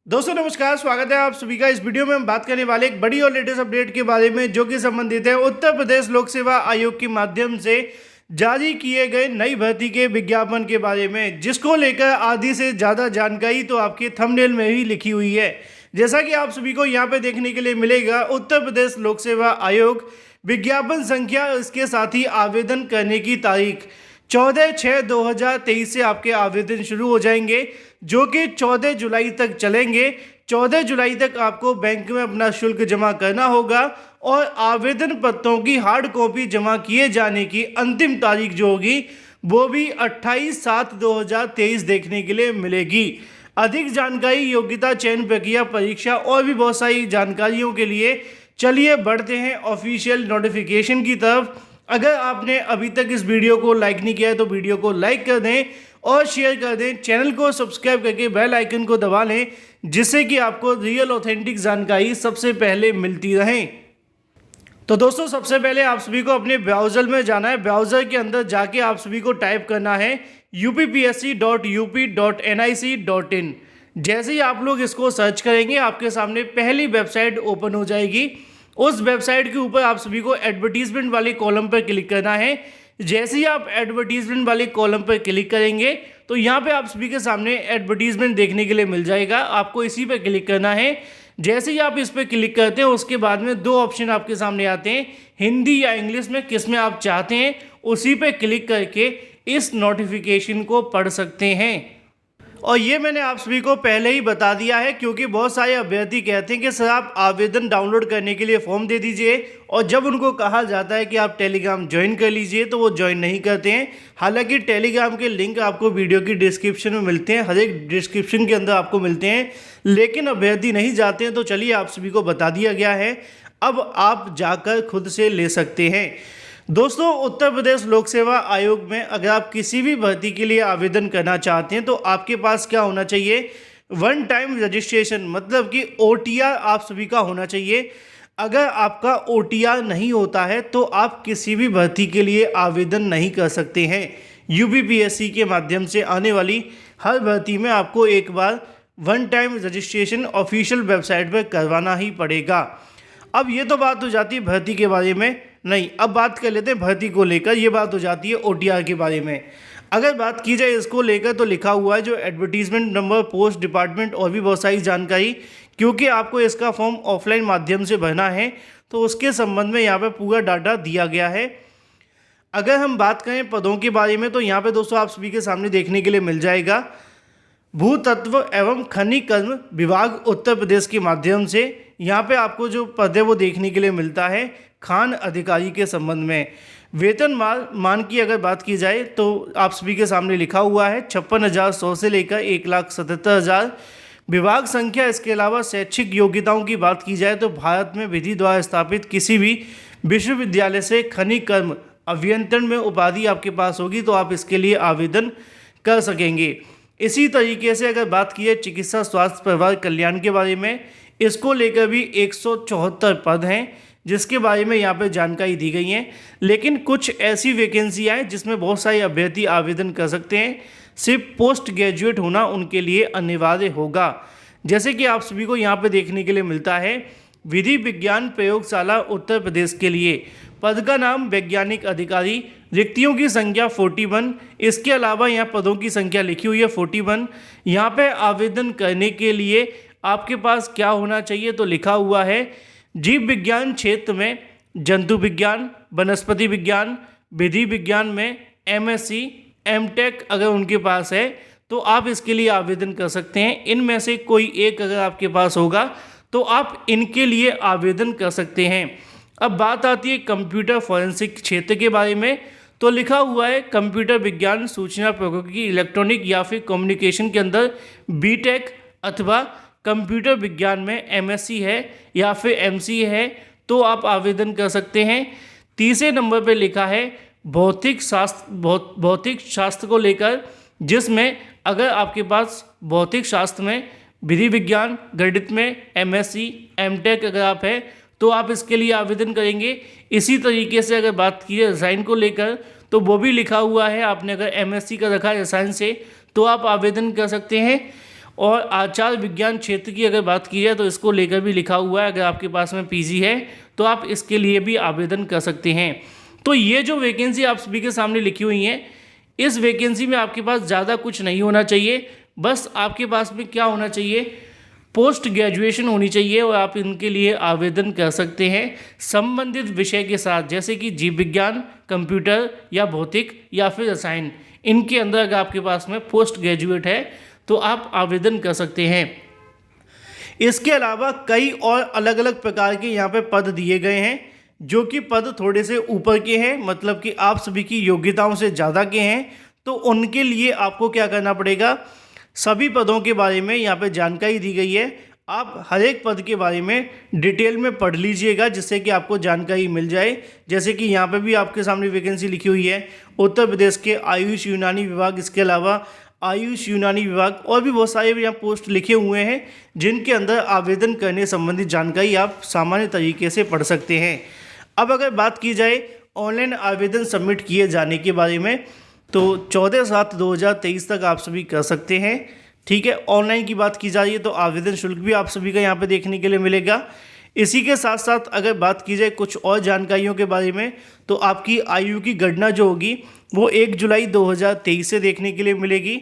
दोस्तों नमस्कार, स्वागत है आप सभी का। इस वीडियो में हम बात करने वाले एक बड़ी और लेटेस्ट अपडेट के बारे में जो कि संबंधित है उत्तर प्रदेश लोक सेवा आयोग के माध्यम से जारी किए गए नई भर्ती के विज्ञापन के बारे में, जिसको लेकर आधी से ज़्यादा जानकारी तो आपके थंबनेल में ही लिखी हुई है। जैसा कि आप सभी को यहाँ पे देखने के लिए मिलेगा, उत्तर प्रदेश लोक सेवा आयोग विज्ञापन संख्या, इसके साथ ही आवेदन करने की तारीख 14/6/2023 से आपके आवेदन शुरू हो जाएंगे, जो कि 14 जुलाई तक चलेंगे। 14 जुलाई तक आपको बैंक में अपना शुल्क जमा करना होगा और आवेदन पत्रों की हार्ड कॉपी जमा किए जाने की अंतिम तारीख जो होगी वो भी 28/7/2023 देखने के लिए मिलेगी। अधिक जानकारी, योग्यता, चयन प्रक्रिया, परीक्षा और भी बहुत सारी जानकारियों के लिए चलिए बढ़ते हैं ऑफिशियल नोटिफिकेशन की तरफ। अगर आपने अभी तक इस वीडियो को लाइक नहीं किया है तो वीडियो को लाइक कर दें और शेयर कर दें। चैनल को सब्सक्राइब करके बेल आइकन को दबा लें, जिससे कि आपको रियल ऑथेंटिक जानकारी सबसे पहले मिलती रहे। तो दोस्तों, सबसे पहले आप सभी को अपने ब्राउज़र में जाना है। ब्राउज़र के अंदर जाके आप सभी को टाइप करना है uppsc.up.nic.in। जैसे ही आप लोग इसको सर्च करेंगे, आपके सामने पहली वेबसाइट ओपन हो जाएगी। उस वेबसाइट के ऊपर आप सभी को एडवर्टीजमेंट वाले कॉलम पर क्लिक करना है। जैसे ही आप एडवर्टीजमेंट वाले कॉलम पर क्लिक करेंगे तो यहाँ पे आप सभी के सामने एडवर्टीजमेंट देखने के लिए मिल जाएगा। आपको इसी पर क्लिक करना है। जैसे ही आप इस पर क्लिक करते हैं, उसके बाद में दो ऑप्शन आपके सामने आते हैं, हिंदी या इंग्लिश में, किस में आप चाहते हैं उसी पे क्लिक करके इस नोटिफिकेशन को पढ़ सकते हैं। और ये मैंने आप सभी को पहले ही बता दिया है, क्योंकि बहुत सारे अभ्यर्थी कहते हैं कि सर आप आवेदन डाउनलोड करने के लिए फॉर्म दे दीजिए, और जब उनको कहा जाता है कि आप टेलीग्राम ज्वाइन कर लीजिए तो वो ज्वाइन नहीं करते हैं। हालांकि टेलीग्राम के लिंक आपको वीडियो की डिस्क्रिप्शन में मिलते हैं, हर एक डिस्क्रिप्शन के अंदर आपको मिलते हैं, लेकिन अभ्यर्थी नहीं जाते हैं। तो चलिए, आप सभी को बता दिया गया है, अब आप जाकर खुद से ले सकते हैं। दोस्तों, उत्तर प्रदेश लोक सेवा आयोग में अगर आप किसी भी भर्ती के लिए आवेदन करना चाहते हैं तो आपके पास क्या होना चाहिए, वन टाइम रजिस्ट्रेशन, मतलब कि OTR आप सभी का होना चाहिए। अगर आपका OTR नहीं होता है तो आप किसी भी भर्ती के लिए आवेदन नहीं कर सकते हैं। UPPSC के माध्यम से आने वाली हर भर्ती में आपको एक बार one time registration official website पर करवाना ही पड़ेगा। अब ये तो बात हो जाती है भर्ती के बारे में। नहीं, अब बात कर लेते हैं भर्ती को लेकर। ये बात हो जाती है OTR के बारे में। अगर बात की जाए इसको लेकर तो लिखा हुआ है जो एडवर्टीजमेंट नंबर, पोस्ट डिपार्टमेंट और भी बहुत सारी जानकारी, क्योंकि आपको इसका फॉर्म ऑफलाइन माध्यम से भरना है तो उसके संबंध में यहाँ पर पूरा डाटा दिया गया है। अगर हम बात करें पदों के बारे में तो यहाँ पर दोस्तों आप सभी के सामने देखने के लिए मिल जाएगा, भूतत्व एवं खनिकर्म विभाग उत्तर प्रदेश के माध्यम से यहाँ पे आपको जो पद है वो देखने के लिए मिलता है खान अधिकारी के संबंध में। वेतन मान की अगर बात की जाए तो आप सभी के सामने लिखा हुआ है 56,100 से लेकर 1,77,000 विभाग संख्या। इसके अलावा शैक्षिक योग्यताओं की बात की जाए तो भारत में विधि द्वारा स्थापित किसी भी विश्वविद्यालय से खनिकर्म अभियंत्रण में उपाधि आपके पास होगी तो आप इसके लिए आवेदन कर सकेंगे। इसी तरीके से अगर बात की जाए चिकित्सा, स्वास्थ्य, परिवार कल्याण के बारे में, इसको लेकर भी 174 पद हैं जिसके बारे में यहाँ पर जानकारी दी गई है। लेकिन कुछ ऐसी वैकेंसियाँ हैं जिसमें बहुत सारे अभ्यर्थी आवेदन कर सकते हैं, सिर्फ पोस्ट ग्रेजुएट होना उनके लिए अनिवार्य होगा। जैसे कि आप सभी को यहाँ पर देखने के लिए मिलता है, विधि विज्ञान प्रयोगशाला उत्तर प्रदेश के लिए, पद का नाम वैज्ञानिक अधिकारी, रिक्तियों की संख्या 41। इसके अलावा यहाँ पदों की संख्या लिखी हुई है 41। यहाँ पे आवेदन करने के लिए आपके पास क्या होना चाहिए तो लिखा हुआ है जीव विज्ञान क्षेत्र में जंतु विज्ञान, वनस्पति विज्ञान, विधि विज्ञान में MSc, MTech अगर उनके पास है तो आप इसके लिए आवेदन कर सकते हैं। इनमें से कोई एक अगर आपके पास होगा तो आप इनके लिए आवेदन कर सकते हैं। अब बात आती है कंप्यूटर फॉरेंसिक क्षेत्र के बारे में, तो लिखा हुआ है कंप्यूटर विज्ञान, सूचना प्रौद्योगिकी, इलेक्ट्रॉनिक या फिर कम्युनिकेशन के अंदर BTech अथवा कंप्यूटर विज्ञान में MSc है या फिर MC है तो आप आवेदन कर सकते हैं। तीसरे नंबर पे लिखा है भौतिक शास्त्र को लेकर, जिसमें अगर आपके पास भौतिक शास्त्र में, विधि विज्ञान, गणित में MSc, MTech अगर आप है तो आप इसके लिए आवेदन करेंगे। इसी तरीके से अगर बात की है रसायन को लेकर तो वो भी लिखा हुआ है, आपने अगर MSc का रखा है रसायन से तो आप आवेदन कर सकते हैं। और आचार विज्ञान क्षेत्र की अगर बात की जाए तो इसको लेकर भी लिखा हुआ है। अगर आपके पास में पीजी है तो आप इसके लिए भी आवेदन कर सकते हैं। तो ये जो वैकेंसी आप सभी के सामने लिखी हुई हैं, इस वैकेंसी में आपके पास ज़्यादा कुछ नहीं होना चाहिए। बस आपके पास में क्या होना चाहिए, पोस्ट ग्रेजुएशन होनी चाहिए और आप इनके लिए आवेदन कर सकते हैं संबंधित विषय के साथ, जैसे कि जीव विज्ञान, कंप्यूटर या भौतिक या फिर रसायन। इनके अंदर अगर आपके पास में पोस्ट ग्रेजुएट है तो आप आवेदन कर सकते हैं। इसके अलावा कई और अलग अलग प्रकार के यहाँ पे पद दिए गए हैं, जो कि पद थोड़े से ऊपर के हैं, मतलब कि आप सभी की योग्यताओं से ज़्यादा के हैं। तो उनके लिए आपको क्या करना पड़ेगा, सभी पदों के बारे में यहाँ पे जानकारी दी गई है। आप हर एक पद के बारे में डिटेल में पढ़ लीजिएगा, जिससे कि आपको जानकारी मिल जाए। जैसे कि यहाँ पे भी आपके सामने वैकेंसी लिखी हुई है उत्तर प्रदेश के आयुष यूनानी विभाग, इसके अलावा आयुष यूनानी विभाग, और भी बहुत सारे यहाँ पोस्ट लिखे हुए हैं जिनके अंदर आवेदन करने संबंधित जानकारी आप सामान्य तरीके से पढ़ सकते हैं। अब अगर बात की जाए ऑनलाइन आवेदन सबमिट किए जाने के बारे में, तो 14/7/2023 तक आप सभी कर सकते हैं। ठीक है, ऑनलाइन की बात की जा रही है तो आवेदन शुल्क भी आप सभी का यहाँ पे देखने के लिए मिलेगा। इसी के साथ साथ अगर बात की जाए कुछ और जानकारियों के बारे में, तो आपकी आयु की गणना जो होगी वो 1 जुलाई 2023 से देखने के लिए मिलेगी।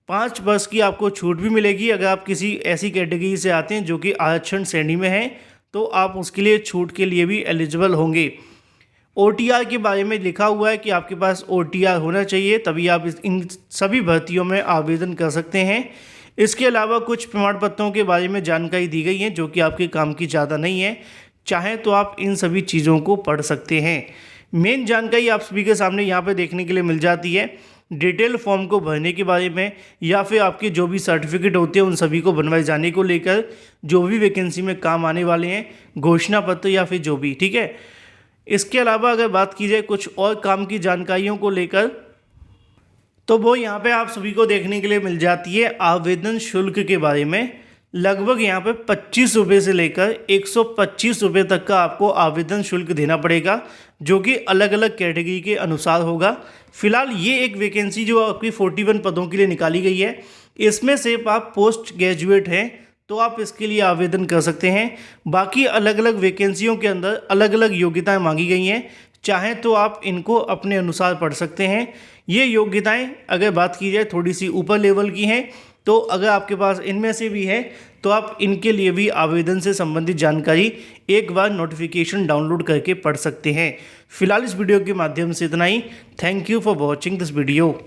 5 वर्ष की आपको छूट भी मिलेगी अगर आप किसी ऐसी कैटेगरी से आते हैं जो कि आरक्षण श्रेणी में है, तो आप उसके लिए छूट के लिए भी एलिजिबल होंगे। OTR के बारे में लिखा हुआ है कि आपके पास OTR होना चाहिए, तभी आप इन सभी भर्तियों में आवेदन कर सकते हैं। इसके अलावा कुछ प्रमाण पत्रों के बारे में जानकारी दी गई है जो कि आपके काम की ज़्यादा नहीं है, चाहे तो आप इन सभी चीज़ों को पढ़ सकते हैं। मेन जानकारी आप सभी के सामने यहाँ पे देखने के लिए मिल जाती है डिटेल फॉर्म को भरने के बारे में, या फिर आपके जो भी सर्टिफिकेट होते हैं उन सभी को बनवाए जाने को लेकर, जो भी वैकेंसी में काम आने वाले हैं, घोषणा पत्र या फिर जो भी। ठीक है, इसके अलावा अगर बात की जाए कुछ और काम की जानकारियों को लेकर, तो वो यहाँ पे आप सभी को देखने के लिए मिल जाती है आवेदन शुल्क के बारे में। लगभग यहाँ पे 25 रुपये से लेकर 125 रुपये तक का आपको आवेदन शुल्क देना पड़ेगा, जो कि अलग अलग कैटेगरी के अनुसार होगा। फिलहाल ये एक वैकेंसी जो आपकी 41 पदों के लिए निकाली गई है, इसमें से आप पोस्ट ग्रेजुएट हैं तो आप इसके लिए आवेदन कर सकते हैं। बाकी अलग अलग वैकेंसियों के अंदर अलग अलग योग्यताएं मांगी गई हैं, चाहे तो आप इनको अपने अनुसार पढ़ सकते हैं। ये योग्यताएं अगर बात की जाए थोड़ी सी ऊपर लेवल की हैं, तो अगर आपके पास इनमें से भी है तो आप इनके लिए भी आवेदन से संबंधित जानकारी एक बार नोटिफिकेशन डाउनलोड करके पढ़ सकते हैं। फिलहाल इस वीडियो के माध्यम से इतना ही। Thank you for watching this video.